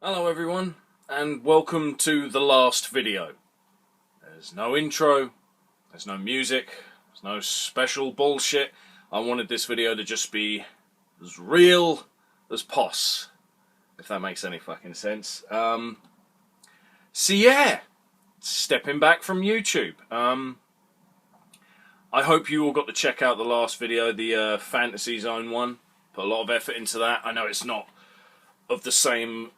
Hello everyone, and welcome to the last video. There's no intro, there's no music, there's no special bullshit. I wanted this video to just be as real as pos, if that makes any fucking sense. So yeah, stepping back from YouTube. I hope you all got to check out the last video, the Fantasy Zone one. Put a lot of effort into that. I know it's not of the same...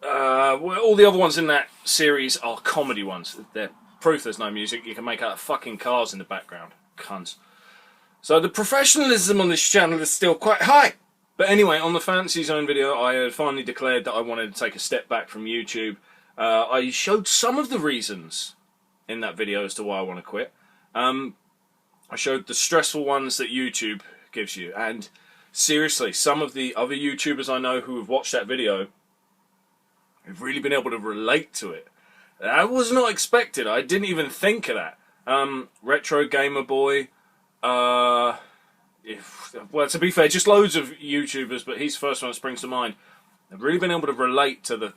all the other ones in that series are comedy ones. They're proof there's no music. You can make out fucking cars in the background. Cunts. So the professionalism on this channel is still quite high. But anyway, on the Fantasy Zone video, I had finally declared that I wanted to take a step back from YouTube. I showed some of the reasons in that video as to why I want to quit. I showed the stressful ones that YouTube gives you. And seriously, some of the other YouTubers I know who have watched that video have really been able to relate to it. That was not expected. I didn't even think of that. Retro Gamer Boy. Well, to be fair, just loads of YouTubers, but he's the first one that springs to mind. I've really been able to relate to the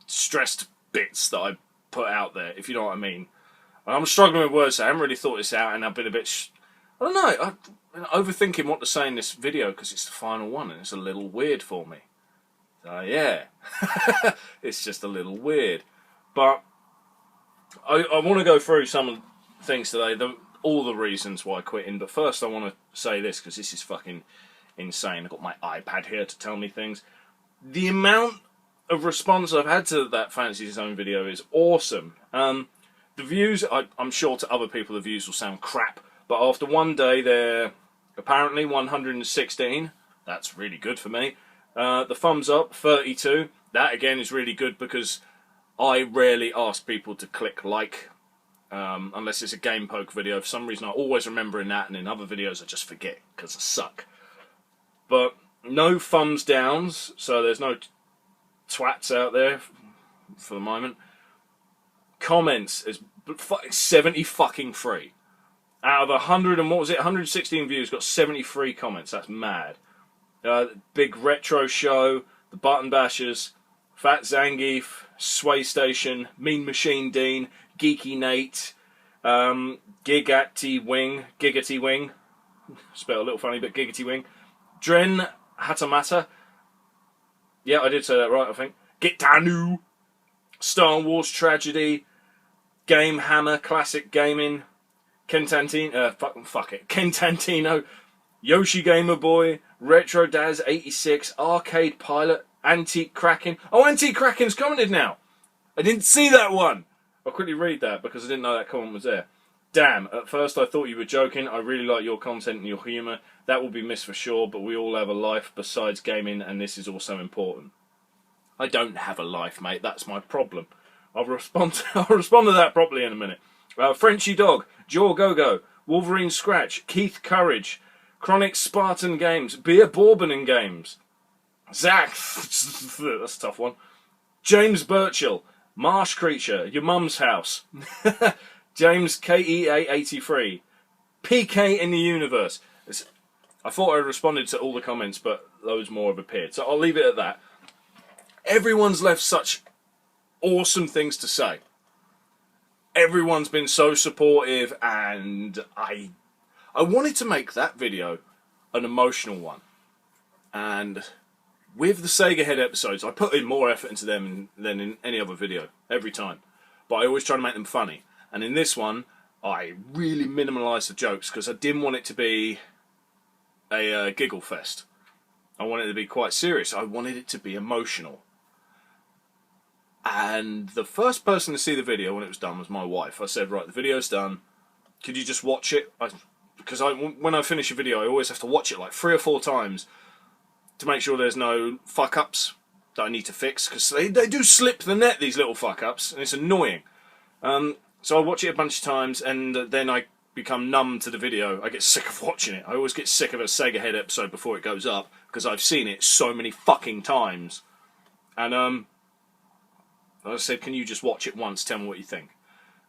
stressed bits that I put out there, if you know what I mean. I'm struggling with words, so I haven't really thought this out, and I've been a bit... I don't know, I'm overthinking what to say in this video, because it's the final one, and it's a little weird for me. So yeah, it's just a little weird. But I want to go through some of the things today, all the reasons why quitting. But first I want to say this, because this is fucking insane. I've got my iPad here to tell me things. The amount of response I've had to that Fantasy Zone video is awesome. The views, I'm sure to other people the views will sound crap, but after one day they're apparently 116. That's really good for me. The thumbs up, 32. That again is really good because I rarely ask people to click like, unless it's a game poke video. For some reason I always remember in that, and in other videos I just forget because I suck. But no thumbs downs, so there's no twats out there for the moment. Comments is 70 fucking free. Out of 100 and what was it, 116 views, got 73 comments. That's mad. Big Retro Show, the Button Bashers, Fat Zangief, Sway Station, Mean Machine Dean, Geeky Nate, Giggity Wing, spelled a little funny, but Giggity Wing, Dren Hatamata, yeah, I did say that right, I think, Gitanu, Star Wars Tragedy, Game Hammer, Classic Gaming, Kentantino, Kentantino, Yoshi Gamer Boy, Retro Daz 86, Arcade Pilot, Antique Kraken. Oh, Antique Kraken's commented now. I didn't see that one. I'll quickly read that because I didn't know that comment was there. Damn, at first I thought you were joking. I really like your content and your humour. That will be missed for sure, but we all have a life besides gaming, and this is also important. I don't have a life, mate. That's my problem. I'll respond to that properly in a minute. Frenchy Dog, Jaw Go-Go, Wolverine Scratch, Keith Courage, Chronic Spartan Games, Beer Bourbon and Games, Zach, that's a tough one, James Birchill, Marsh Creature, Your Mum's House, James KEA83, PK in the Universe. I thought I responded to all the comments, but loads more have appeared, so I'll leave it at that. Everyone's left such awesome things to say. Everyone's been so supportive, and I wanted to make that video an emotional one. And with the Sega Head episodes, I put in more effort into them than in any other video, every time. But I always try to make them funny. And in this one, I really minimalised the jokes because I didn't want it to be a giggle fest. I wanted it to be quite serious. I wanted it to be emotional. And the first person to see the video when it was done was my wife. I said, right, the video's done. Could you just watch it? Because when I finish a video, I always have to watch it like 3 or 4 times to make sure there's no fuck-ups that I need to fix. Because they do slip the net, these little fuck-ups, and it's annoying. So I watch it a bunch of times, and then I become numb to the video. I get sick of watching it. I always get sick of a Sega Head episode before it goes up, because I've seen it so many fucking times. And I said, can you just watch it once, tell me what you think?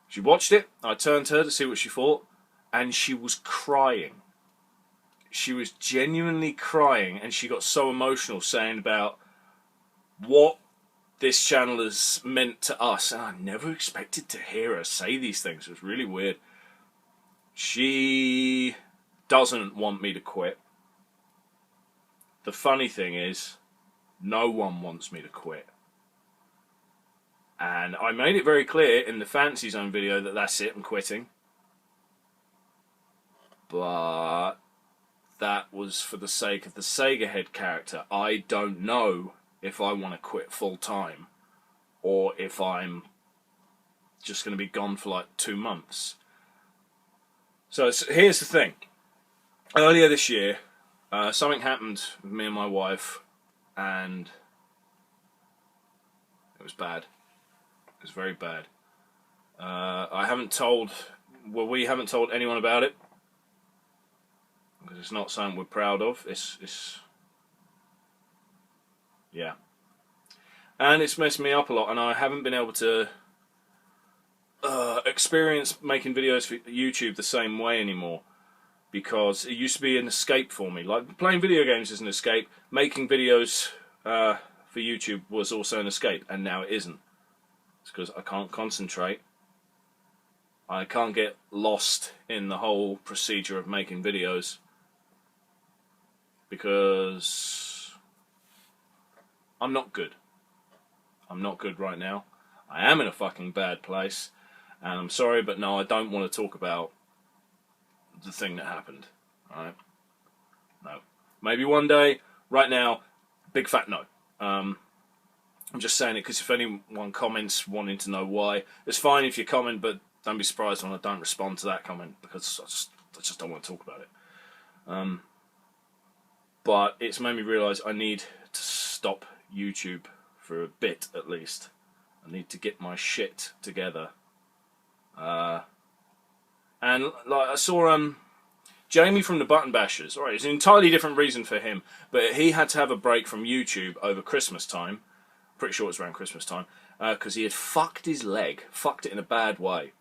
She watched it, I turned to her to see what she thought, and she was crying. She was genuinely crying, and she got so emotional saying about what this channel has meant to us, and I never expected to hear her say these things. It was really weird. She doesn't want me to quit. The funny thing is, no one wants me to quit. And I made it very clear in the Fantasy Zone video that that's it, I'm quitting. But that was for the sake of the Sega Head character. I don't know if I want to quit full time, or if I'm just going to be gone for like 2 months. So here's the thing. Earlier this year, something happened with me and my wife, and it was bad. It was very bad. We haven't told anyone about it, because it's not something we're proud of. Yeah. And it's messed me up a lot, and I haven't been able to experience making videos for YouTube the same way anymore, because it used to be an escape for me. Like, playing video games is an escape, making videos for YouTube was also an escape, and now it isn't. It's because I can't concentrate. I can't get lost in the whole procedure of making videos, because I'm not good. I'm not good right now. I am in a fucking bad place, and I'm sorry, but no, I don't want to talk about the thing that happened. Alright? No. Maybe one day. Right now, big fat no. I'm just saying it because if anyone comments wanting to know why, it's fine if you comment, but don't be surprised when I don't respond to that comment, because I just don't want to talk about it. But it's made me realise I need to stop YouTube for a bit at least. I need to get my shit together. And like, I saw Jamie from the Button Bashers. Alright, it's an entirely different reason for him, but he had to have a break from YouTube over Christmas time. Pretty sure it was around Christmas time, because he had fucked his leg, fucked it in a bad way.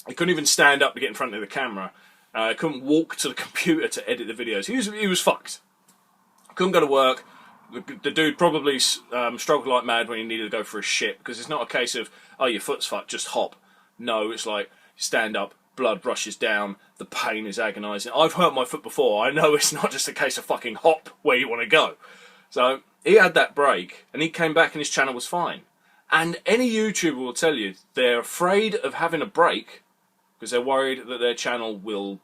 He couldn't even stand up to get in front of the camera. Couldn't walk to the computer to edit the videos. He was fucked. Couldn't go to work. The dude probably struggled like mad when he needed to go for a shit, because it's not a case of, oh, your foot's fucked, just hop. No, it's like, stand up, blood rushes down, the pain is agonising. I've hurt my foot before. I know it's not just a case of fucking hop where you want to go. So he had that break, and he came back and his channel was fine. And any YouTuber will tell you they're afraid of having a break because they're worried that their channel will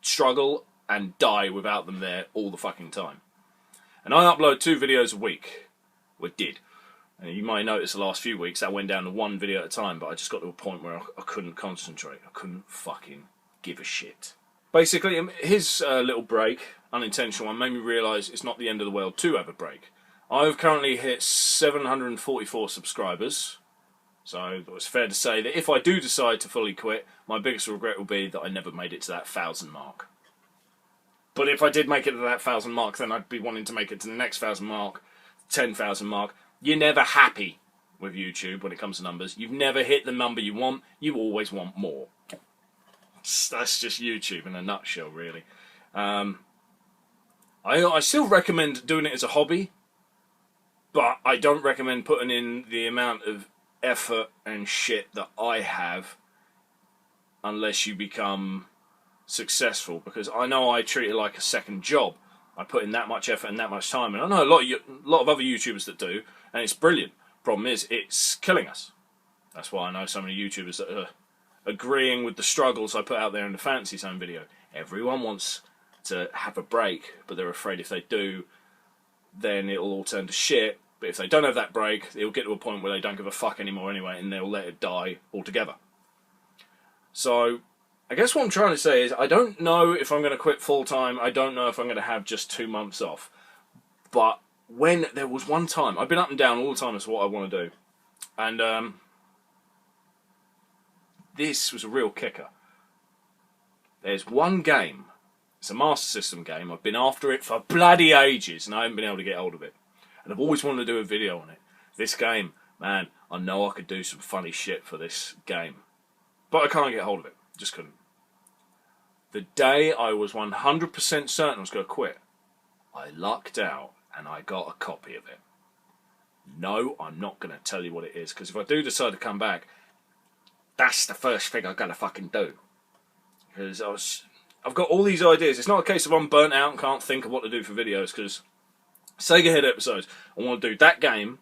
struggle and die without them there all the fucking time. And I upload 2 videos a week. Well, did. And you might notice the last few weeks that went down to 1 video at a time, but I just got to a point where I couldn't concentrate. I couldn't fucking give a shit. Basically, his little break, unintentional one, made me realise it's not the end of the world to have a break. I've currently hit 744 subscribers, so it's fair to say that if I do decide to fully quit, my biggest regret will be that I never made it to that 1,000 mark. But if I did make it to that 1,000 mark, then I'd be wanting to make it to the next 1,000 mark, 10,000 mark. You're never happy with YouTube when it comes to numbers. You've never hit the number you want. You always want more. That's just YouTube in a nutshell, really. I still recommend doing it as a hobby, but I don't recommend putting in the amount of effort and shit that I have unless you become successful, because I know I treat it like a second job. I put in that much effort and that much time, and I know a lot of other YouTubers that do, and it's brilliant. Problem is, it's killing us. That's why I know so many YouTubers that are agreeing with the struggles I put out there in the Fantasy Zone video. Everyone wants to have a break, but they're afraid if they do, then it'll all turn to shit. But if they don't have that break, it'll get to a point where they don't give a fuck anymore anyway, and they'll let it die altogether. So I guess what I'm trying to say is I don't know if I'm going to quit full time. I don't know if I'm going to have just 2 months off. But when there was one time, I've been up and down all the time as to what I want to do. And this was a real kicker. There's one game. It's a Master System game. I've been after it for bloody ages, and I haven't been able to get hold of it. And I've always wanted to do a video on it. This game, man, I know I could do some funny shit for this game. But I can't get hold of it. Just couldn't. The day I was 100% certain I was going to quit, I lucked out and I got a copy of it. No, I'm not going to tell you what it is, because if I do decide to come back, that's the first thing I'm going to fucking do. Because I've got all these ideas. It's not a case of I'm burnt out and can't think of what to do for videos, because Sega Head episodes, I want to do that game,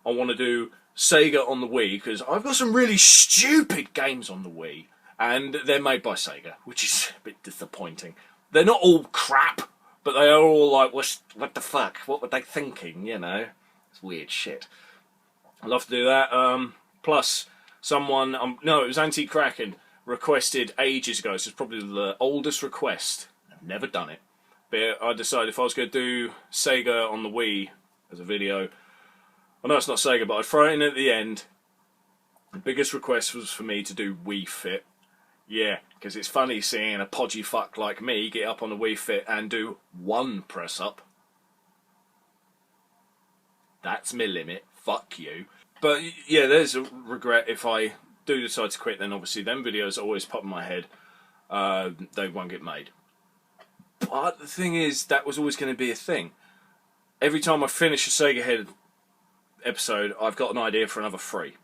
I want to do Sega on the Wii, because I've got some really stupid games on the Wii, and they're made by Sega, which is a bit disappointing. They're not all crap, but they are all like, what the fuck? What were they thinking, you know? It's weird shit. I'd love to do that. Plus, someone, no, it was Antique Kraken, requested ages ago, so it's probably the oldest request. I've never done it. But I decided if I was going to do Sega on the Wii as a video, I know it's not Sega, but I'd throw it in at the end. The biggest request was for me to do Wii Fit. Yeah, because it's funny seeing a podgy fuck like me get up on the Wii Fit and do one press up. That's my limit. Fuck you. But yeah, there's a regret. If I do decide to quit, then obviously them videos always pop in my head. They won't get made. But the thing is, that was always going to be a thing. Every time I finish a Sega Head episode, I've got an idea for another 3.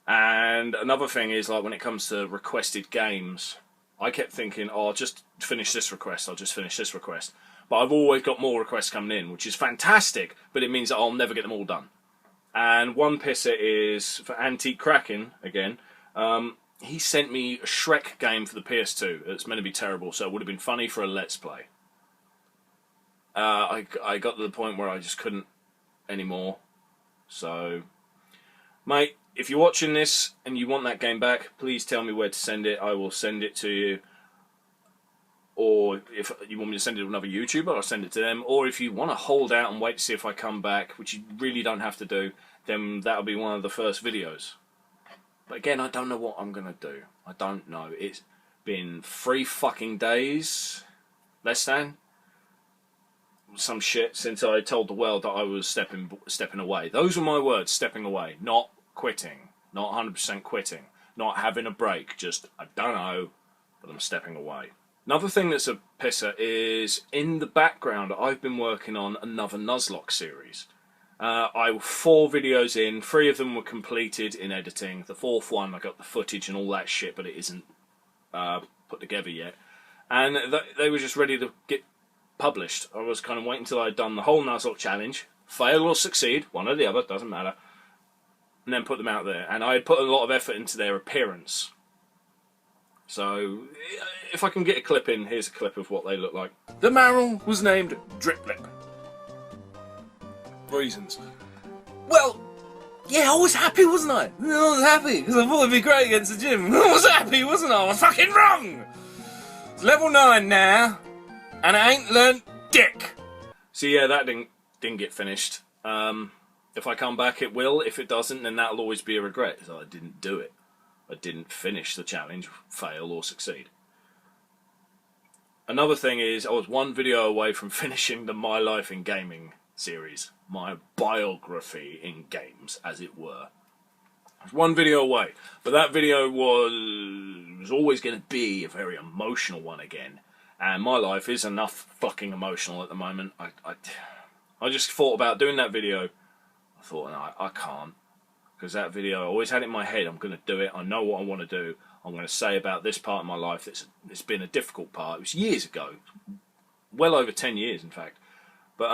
And another thing is, like, when it comes to requested games, I kept thinking, oh, I'll just finish this request, I'll just finish this request. But I've always got more requests coming in, which is fantastic, but it means that I'll never get them all done. And one pisser is, for Antique Kraken, again, he sent me a Shrek game for the PS2. It's meant to be terrible, so it would have been funny for a Let's Play. I got to the point where I just couldn't anymore. So, mate, if you're watching this and you want that game back, please tell me where to send it. I will send it to you. Or if you want me to send it to another YouTuber, I'll send it to them. Or if you want to hold out and wait to see if I come back, which you really don't have to do, then that'll be one of the first videos. But again, I don't know what I'm going to do. I don't know. It's been 3 fucking days, less than, some shit, since I told the world that I was stepping away. Those were my words, stepping away. Not quitting. Not 100% quitting. Not having a break. Just, I don't know, but I'm stepping away. Another thing that's a pisser is, in the background, I've been working on another Nuzlocke series. I was 4 videos in, 3 of them were completed in editing. The 4th one, I got the footage and all that shit, but it isn't put together yet. And they were just ready to get published. I was kind of waiting until I'd done the whole Nuzlocke challenge, fail or succeed, one or the other, doesn't matter, and then put them out there. And I had put a lot of effort into their appearance. So, if I can get a clip in, here's a clip of what they look like. The Marrow was named Driplip. Reasons. Well, yeah, I was happy, wasn't I? I was happy, because I thought it'd be great against the gym. I was happy, wasn't I? I was fucking wrong! It's level 9 now, and I ain't learnt dick. So yeah, that didn't get finished. If I come back, it will. If it doesn't, then that'll always be a regret, because I didn't do it. I didn't finish the challenge, fail or succeed. Another thing is, I was 1 video away from finishing the My Life in Gaming series. My biography in games, as it were. I was 1 video away. But that video was always going to be a very emotional one again. And my life is enough fucking emotional at the moment. I just thought about doing that video. I thought, no, I can't. Because that video, I always had it in my head, I'm going to do it, I know what I want to do, I'm going to say about this part of my life, it's been a difficult part. It was years ago, well over 10 years in fact, but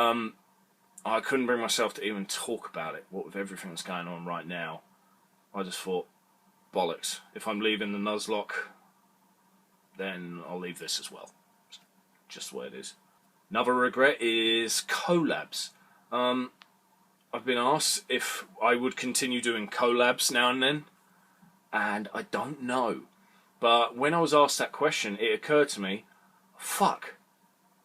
I couldn't bring myself to even talk about it, what with everything that's going on right now. I just thought, bollocks, if I'm leaving the Nuzlocke, then I'll leave this as well. Just the way it is. Another regret is collabs. I've been asked if I would continue doing collabs now and then, and I don't know. But when I was asked that question, it occurred to me, fuck,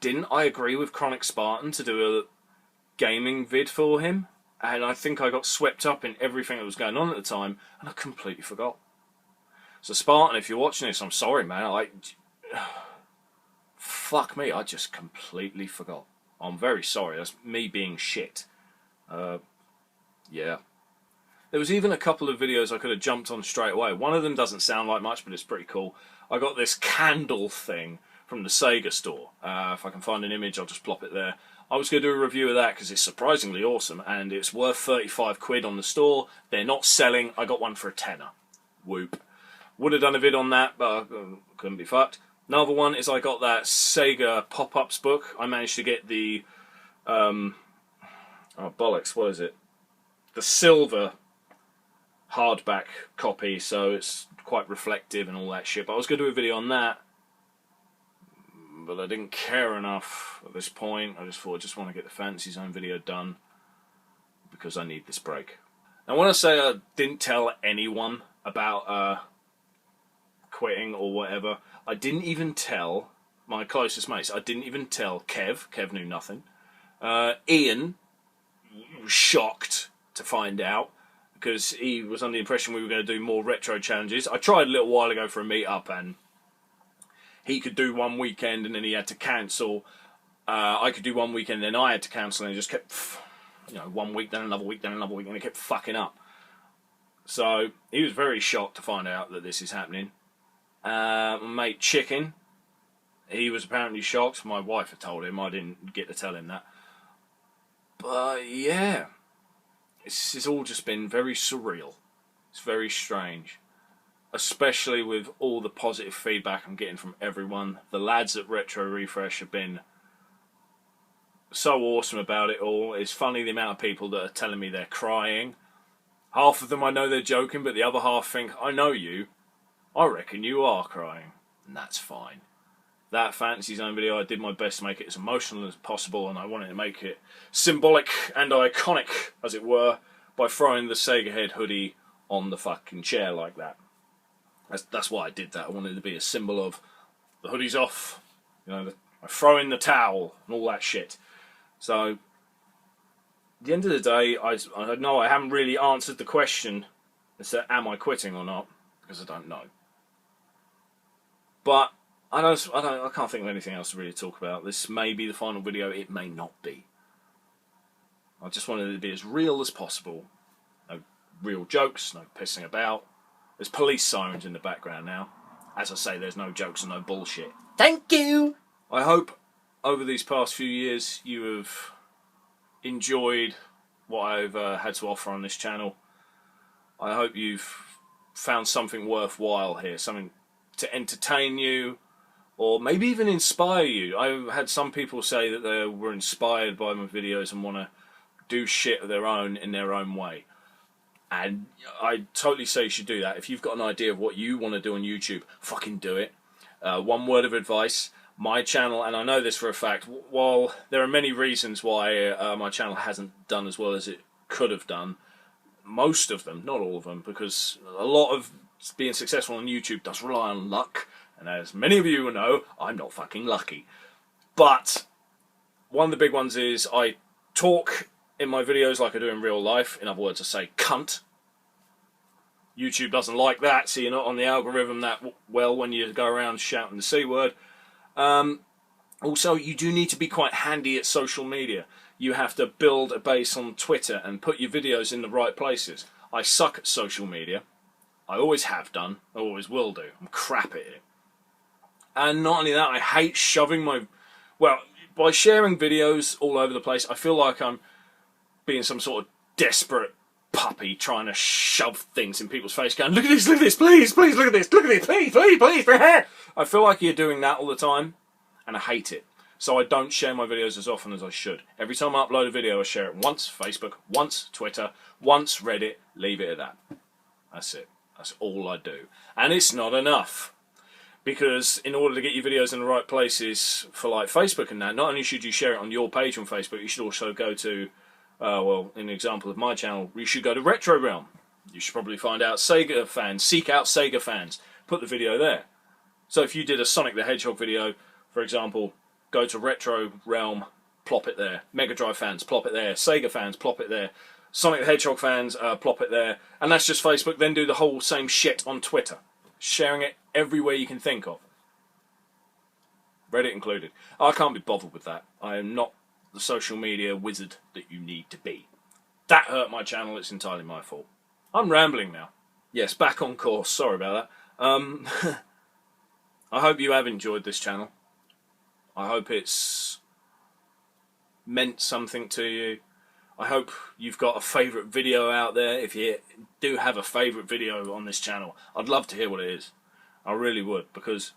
didn't I agree with Chronic Spartan to do a gaming vid for him? And I think I got swept up in everything that was going on at the time, and I completely forgot. So Spartan, if you're watching this, I'm sorry, man. Fuck me, I just completely forgot. I'm very sorry, that's me being shit. Yeah. There was even a couple of videos I could have jumped on straight away. One of them doesn't sound like much, but it's pretty cool. I got this candle thing from the Sega store. If I can find an image, I'll just plop it there. I was going to do a review of that because it's surprisingly awesome and it's worth 35 quid on the store. They're not selling. I got one for a tenner. Whoop. Would have done a vid on that, but I couldn't be fucked. Another one is I got that Sega pop-ups book. I managed to get the oh bollocks, what is it? The silver hardback copy, so it's quite reflective and all that shit. But I was going to do a video on that, but I didn't care enough at this point. I just thought I just want to get the Fantasy Zone video done because I need this break. Now when I say I didn't tell anyone about quitting or whatever, I didn't even tell my closest mates. I didn't even tell Kev. Kev knew nothing. Ian was shocked to find out because he was under the impression we were going to do more retro challenges. I tried a little while ago for a meet-up and he could do one weekend and then he had to cancel. I could do one weekend and then I had to cancel, and it just kept, 1 week, then another week, then another week, and it kept fucking up. So he was very shocked to find out that this is happening. My mate Chicken, he was apparently shocked. My wife had told him. I didn't get to tell him that. But yeah, it's all just been very surreal. It's very strange, especially with all the positive feedback I'm getting from everyone. The lads at Retro Refresh have been so awesome about it all. It's funny the amount of people that are telling me they're crying. Half of them I know they're joking, but the other half think, I know you. I reckon you are crying. And that's fine. That Fantasy Zone video, I did my best to make it as emotional as possible, and I wanted to make it symbolic and iconic, as it were, by throwing the Sega Head hoodie on the fucking chair like that. That's why I did that. I wanted it to be a symbol of the hoodie's off, I throw in the towel and all that shit. So, at the end of the day, I know I haven't really answered the question as to am I quitting or not, because I don't know. But I can't think of anything else to really talk about. This may be the final video, it may not be. I just wanted it to be as real as possible. No real jokes, no pissing about. There's police sirens in the background now. As I say, there's no jokes and no bullshit. Thank you! I hope over these past few years you have enjoyed what I've had to offer on this channel. I hope you've found something worthwhile here, something to entertain you, or maybe even inspire you. I've had some people say that they were inspired by my videos and want to do shit of their own in their own way. And I totally say you should do that. If you've got an idea of what you want to do on YouTube, fucking do it. One word of advice, my channel, and I know this for a fact, while there are many reasons why my channel hasn't done as well as it could have done, most of them, not all of them, because a lot of being successful on YouTube does rely on luck, and as many of you will know, I'm not fucking lucky. But one of the big ones is I talk in my videos like I do in real life. In other words, I say cunt. YouTube doesn't like that, so you're not on the algorithm that well when you go around shouting the C word. Also, you do need to be quite handy at social media. You have to build a base on Twitter and put your videos in the right places. I suck at social media. I always have done. I always will do. I'm crap at it. And not only that, I hate shoving my... Well, by sharing videos all over the place, I feel like I'm being some sort of desperate puppy trying to shove things in people's face, going, look at this, please, please, look at this, please, please, please. I feel like you're doing that all the time, and I hate it. So I don't share my videos as often as I should. Every time I upload a video, I share it once Facebook, once Twitter, once Reddit, leave it at that. That's it. That's all I do. And it's not enough. Because in order to get your videos in the right places for like Facebook and that, not only should you share it on your page on Facebook, you should also go to, well, in the example of my channel, you should go to Retro Realm. You should probably find out Sega fans, seek out Sega fans, put the video there. So if you did a Sonic the Hedgehog video, for example, go to Retro Realm, plop it there. Mega Drive fans, plop it there. Sega fans, plop it there. Sonic the Hedgehog fans, plop it there. And that's just Facebook. Then do the whole same shit on Twitter. Sharing it everywhere you can think of. Reddit included. I can't be bothered with that. I am not the social media wizard that you need to be. That hurt my channel. It's entirely my fault. I'm rambling now. Yes, back on course. Sorry about that. I hope you have enjoyed this channel. I hope it's meant something to you. I hope you've got a favourite video out there. If you do have a favourite video on this channel, I'd love to hear what it is. I really would, because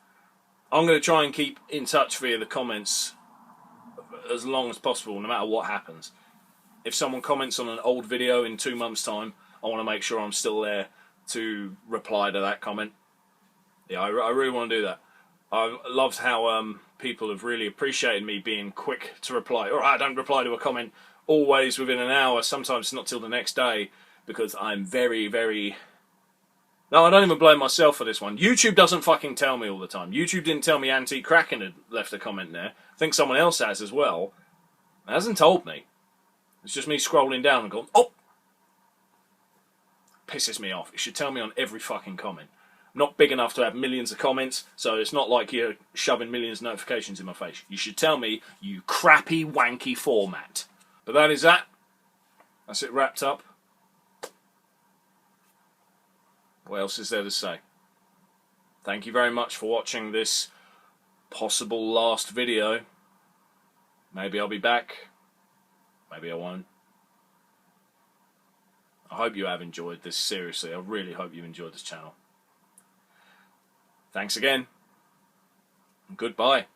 I'm going to try and keep in touch via the comments as long as possible, no matter what happens. If someone comments on an old video in 2 months' time, I want to make sure I'm still there to reply to that comment. Yeah, I really want to do that. I loved how people have really appreciated me being quick to reply. Or I don't reply to a comment always within an hour, sometimes not till the next day, because I'm very, very... No, I don't even blame myself for this one. YouTube doesn't fucking tell me all the time. YouTube didn't tell me Antique Kraken had left a comment there. I think someone else has as well. It hasn't told me. It's just me scrolling down and going, oh! Pisses me off. It should tell me on every fucking comment. I'm not big enough to have millions of comments, so it's not like you're shoving millions of notifications in my face. You should tell me, you crappy, wanky format. But that is that. That's it wrapped up. What else is there to say? Thank you very much for watching this possible last video. Maybe I'll be back. Maybe I won't. I hope you have enjoyed this, seriously. I really hope you enjoyed this channel. Thanks again. And goodbye.